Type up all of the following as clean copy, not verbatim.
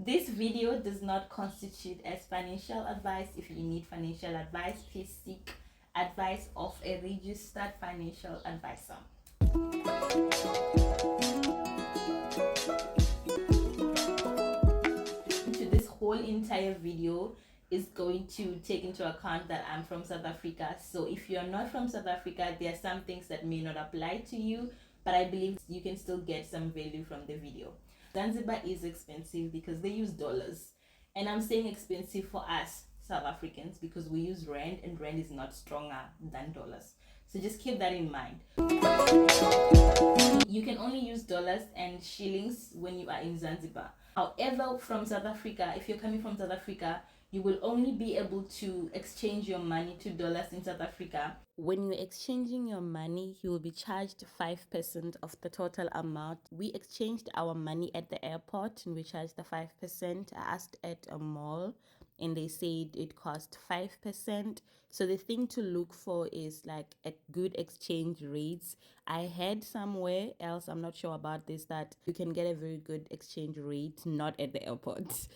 This video does not constitute as financial advice. If you need financial advice, please seek advice of a registered financial advisor. This whole entire video is going to take into account that I'm from South Africa. So if you're not from South Africa, there are some things that may not apply to you, but I believe you can still get some value from the video. Zanzibar is expensive because they use dollars, and I'm saying expensive for us South Africans because we use rand, and rand is not stronger than dollars. So just keep that in mind. You can only use dollars and shillings when you are in Zanzibar. However, from South Africa, if you're coming from South Africa, you will only be able to exchange your money to dollars in South Africa. When you're exchanging your money, you will be charged 5% of the total amount. We exchanged our money at the airport and we charged the 5%. I asked at a mall and they said it cost 5%. So the thing to look for is like a good exchange rates. I heard somewhere else, I'm not sure about this, that you can get a very good exchange rate, not at the airport.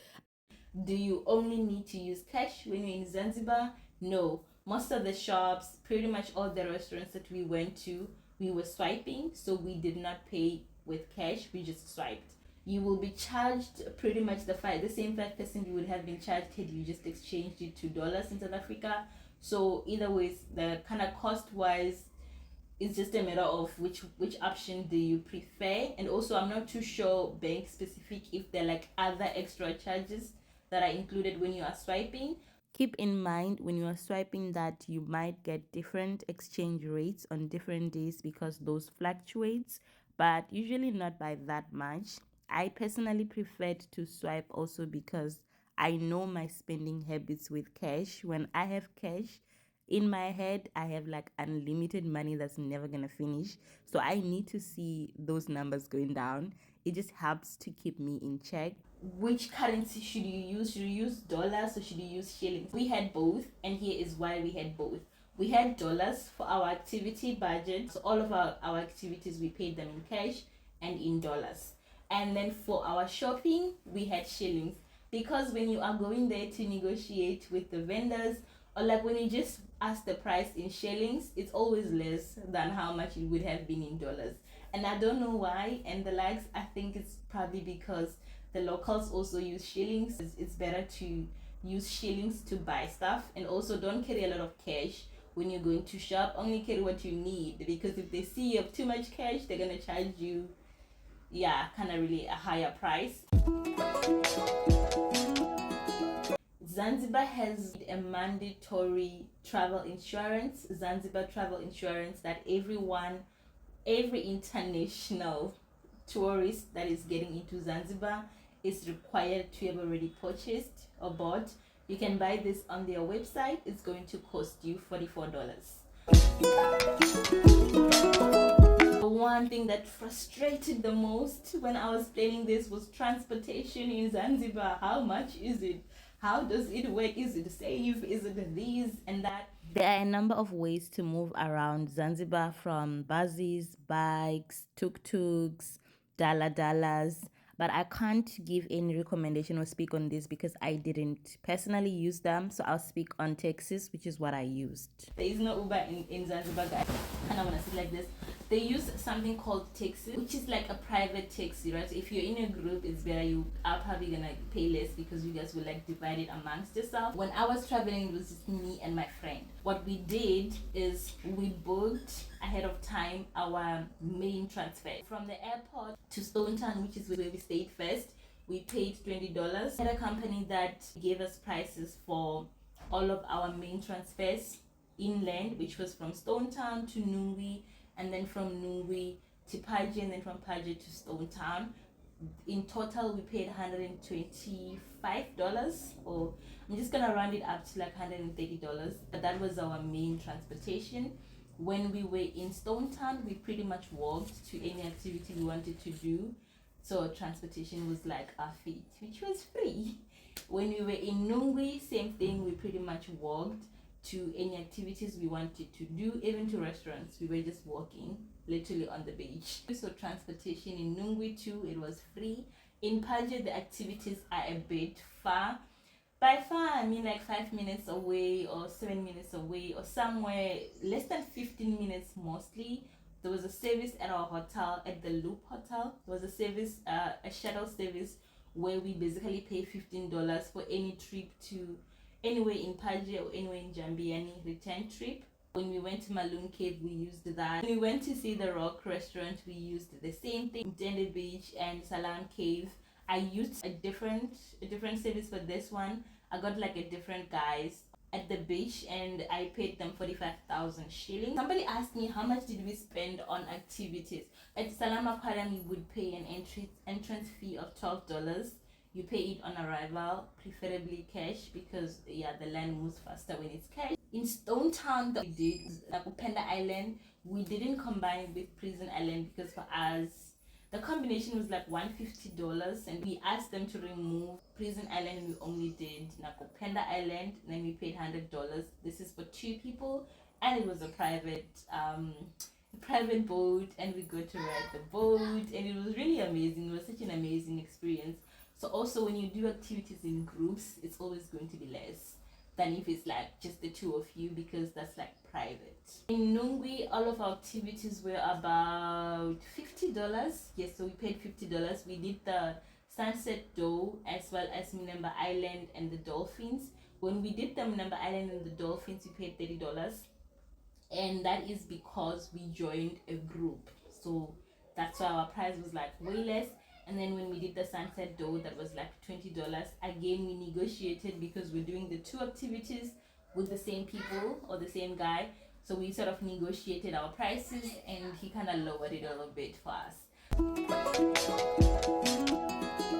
Do you only need to use cash when you're in Zanzibar? No. Most of the shops, pretty much all the restaurants that we went to, we were swiping, so we did not pay with cash, we just swiped. You will be charged pretty much the same 5% you would have been charged had you just exchanged it to dollars in South Africa. So either ways, the kind of cost wise, it's just a matter of which option do you prefer. And also, I'm not too sure bank specific if there are like other extra charges that are included when you are swiping. Keep in mind when you are swiping that you might get different exchange rates on different days because those fluctuates, but usually not by that much. I personally preferred to swipe also because I know my spending habits with cash. When I have cash in my head, I have like unlimited money that's never gonna finish, so I need to see those numbers going down. It just helps to keep me in check. Which currency should you use? Should you use dollars or should you use shillings? We had both, and here is why we had both. We had dollars for our activity budget, so all of our activities we paid them in cash and in dollars. And then for our shopping, we had shillings, because when you are going there to negotiate with the vendors, or like when you just ask the price in shillings, it's always less than how much it would have been in dollars. And I don't know why, and the likes, I think it's probably because the locals also use shillings. It's better to use shillings to buy stuff, and also don't carry a lot of cash when you're going to shop. Only carry what you need, because if they see you have too much cash, they're gonna charge you, kind of really a higher price. Zanzibar has a mandatory travel insurance, Zanzibar travel insurance, that every international tourist that is getting into Zanzibar is required to have already purchased or bought. You can buy this on their website. It's going to cost you $44. The one thing that frustrated the most when I was planning this was transportation in Zanzibar. How much is it? How does it work? Is it safe? Is it this and that? There are a number of ways to move around Zanzibar, from buses, bikes, tuk-tuks, dalas, but I can't give any recommendation or speak on this because I didn't personally use them. So I'll speak on taxis, which is what I used. There is no Uber in Zanzibar, guys. And I want to sit like this. They use something called taxi, which is like a private taxi, right? So if you're in a group, it's better. You are probably gonna pay less because you guys will like divide it amongst yourself. When I was traveling, it was just me and my friend. What we did is we booked ahead of time our main transfer from the airport to Stone Town, which is where we stayed first. We paid $20. We had a company that gave us prices for all of our main transfers inland, which was from Stone Town to Nungwi, and then from Nungwi to Paje, and then from Paje to Stone Town. In total, we paid $125, or I'm just gonna round it up to like $130. But that was our main transportation. When we were in Stone Town, we pretty much walked to any activity we wanted to do. So transportation was like our feet, which was free. When we were in Nungwi, same thing. We pretty much walked to any activities we wanted to do, even to restaurants. We were just walking literally on the beach. So transportation in Nungwi too, it was free. In Paje, the activities are a bit far. By far, I mean like 5 minutes away or 7 minutes away or somewhere less than 15 minutes mostly. There was a service at our hotel, at the Loop Hotel. There was a service, a shuttle service where we basically pay $15 for any trip to anywhere in Paje or anywhere in Jambiani return trip. When we went to Malun Cave, we used that. When we went to see the Rock restaurant, we used the same thing. Dende Beach and Salam Cave, I used a different service for this one. I got like a different guys at the beach and I paid them 45,000 shillings. Somebody asked me how much did we spend on activities. At Salam Aquarium, you would pay an entrance fee of $12. You pay it on arrival, preferably cash, because yeah, the line moves faster when it's cash. In Stone Town, that we did, like Upenda Island, we didn't combine it with Prison Island because for us, the combination was like $150, and we asked them to remove Prison Island and we only did Nakupenda Island, and then we paid $100. This is for 2 people, and it was a private boat, and we got to ride the boat, and it was really amazing. It was such an amazing experience. So also when you do activities in groups, it's always going to be less than if it's like just the 2 of you, because that's like private. In Nungwi, all of our activities were about $50. Yes, so we paid $50. We did the Sunset Doe as well as Minamba Island and the Dolphins. When we did the Minamba Island and the Dolphins, we paid $30. And that is because we joined a group. So that's why our price was like way less. And then when we did the Sunset Doe, that was like $20. Again, we negotiated because we're doing the 2 activities with the same people or the same guy. So we sort of negotiated our prices and he kind of lowered it a little bit for us.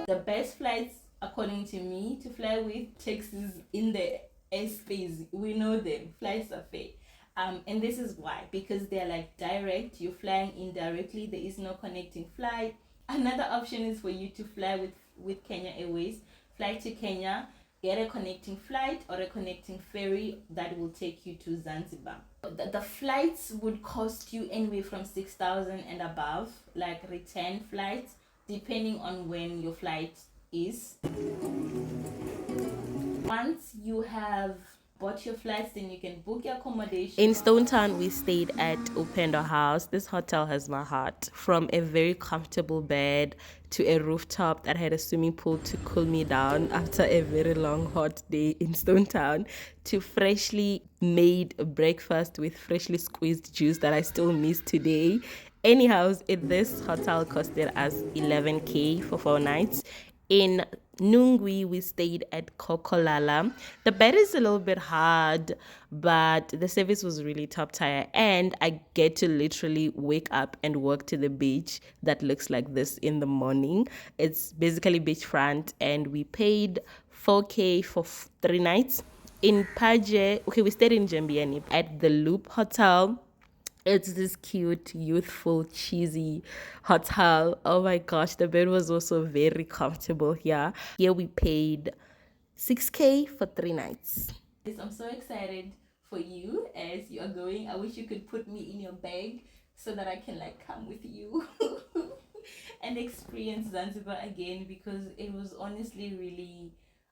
The best flights, according to me, to fly with taxis in the airspace. We know them. Flights are fair. And this is why. Because they're like direct. You're flying in directly. There is no connecting flight. Another option is for you to fly with Kenya Airways. Fly to Kenya, get a connecting flight or a connecting ferry that will take you to Zanzibar. The flights would cost you anywhere from 6,000 and above, like return flights, depending on when your flight is. Once you have bought your flights, then you can book your accommodation. In Stone Town, we stayed at Upendo House. This hotel has my heart. From a very comfortable bed to a rooftop that had a swimming pool to cool me down after a very long hot day in Stone Town, to freshly made breakfast with freshly squeezed juice that I still miss today. Anyhow, this hotel costed us 11K for 4 nights. In Nungwi, we stayed at Kokolala. The bed is a little bit hard, but the service was really top tier. And I get to literally wake up and walk to the beach that looks like this in the morning. It's basically beachfront, and we paid 4K for 3 nights. In Paje, okay, we stayed in Jambiani at the Loop Hotel. It's this cute, youthful, cheesy hotel. Oh my gosh, the bed was also very comfortable here. Here we paid 6K for 3 nights. I'm so excited for you as you are going. I wish you could put me in your bag so that I can like come with you and experience Zanzibar again, because it was honestly really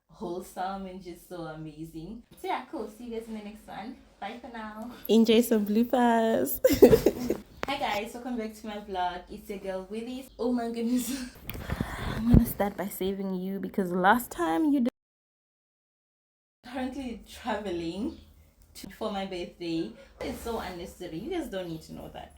wholesome and just so amazing. So yeah, cool. See you guys in the next one. Bye for now. Enjoy some bloopers. Hi guys, welcome back to my vlog. It's your girl Willie. Oh my goodness. I'm gonna start by saving you because last time you did. Currently traveling for my birthday. It's so unnecessary. You guys don't need to know that.